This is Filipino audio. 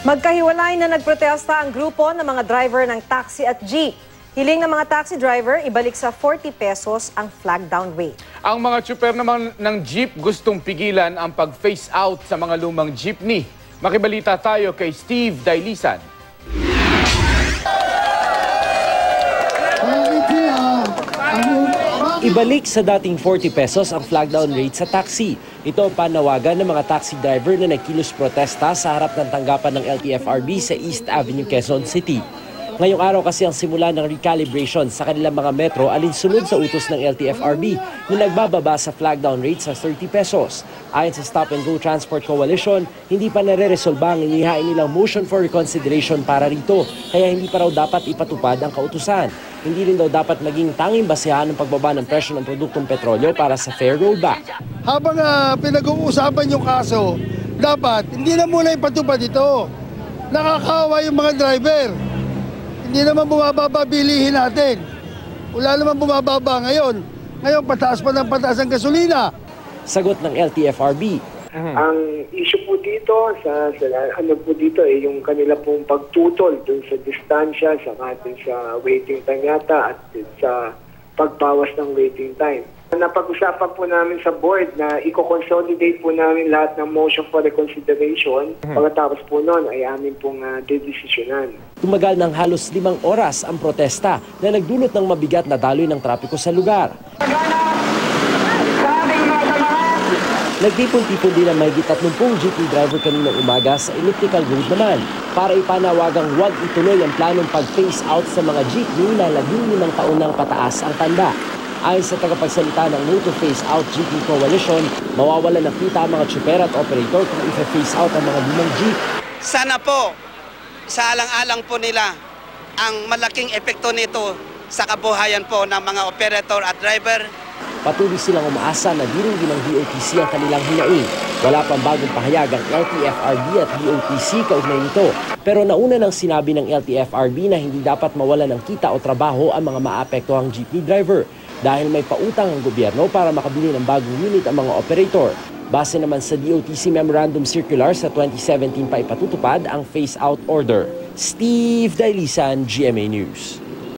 Magkahiwalay na nagprotesta ang grupo ng mga driver ng taxi at jeep. Hiling ng mga taxi driver, ibalik sa 40 pesos ang flag down rate. Ang mga tsuper naman ng jeep gustong pigilan ang pag-phase out sa mga lumang jeepney. Makibalita tayo kay Steve Dailisan. Ibalik sa dating 40 pesos ang flag down rate sa taxi. Ito ang panawagan ng mga taxi driver na nagkilos protesta sa harap ng tanggapan ng LTFRB sa East Avenue, Quezon City. Ngayong araw kasi ang simula ng recalibration sa kanilang mga metro alinsunod sa utos ng LTFRB na nagbababa sa flag down rate sa 30 pesos. Ayon sa Stop and Go Transport Coalition, hindi pa nare-resolba ang inihain nilang motion for reconsideration para rito, kaya hindi pa raw dapat ipatupad ang kautusan. Hindi rin daw dapat maging tanging basehan ng pagbaba ng presyo ng produktong petrolyo para sa fair rollback. Habang pinag-uusapan yung kaso, dapat hindi na muna ipatupad ito. Nakakawa yung mga driver. Hindi naman bumababa bilihin natin. Wala naman bumababa ngayon. Ngayon pataas pa ng pataas ang gasolina. Sagot ng LTFRB. Ang issue po dito yung kanila pong pagtutol dun sa distansya sa atin sa waiting time yata at sa pagbawas ng waiting time. Napag-usapan po namin sa board na i-consolidate po namin lahat ng motion for reconsideration. Pagkatapos po noon ay amin pong dedesisyonan. Tumagal ng halos 5 oras ang protesta na nagdulot ng mabigat na daloy ng trapiko sa lugar. Nagtipon-tipon din ang mahigit 30 jeepney driver kaninang umaga sa elliptical road naman para ipanawagang huwag ituloy ang planong pag-phase out sa mga jeepney na 15 taon nang pataas ang tanda. Ayon sa tagapagsalita ng No to Phase Out Jeepney Coalition, mawawalan ng kita ang mga tsuper at operator kung i-phase out ang mga lumang jeep. Sana po, sa alang-alang po nila, ang malaking epekto nito sa kabuhayan po ng mga operator at driver. Patuloy silang umaasa na dinungin ng DOTC ang kanilang hinaing. Wala pang bagong pahayag ang LTFRB at DOTC kaugnay nito. Pero nauna nang sinabi ng LTFRB na hindi dapat mawalan ng kita o trabaho ang mga maapektuhang jeepney driver dahil may pautang ang gobyerno para makabili ng bagong unit ang mga operator. Base naman sa DOTC Memorandum Circular sa 2017 pa ipatutupad ang phase-out order. Steve Dailisan, GMA News.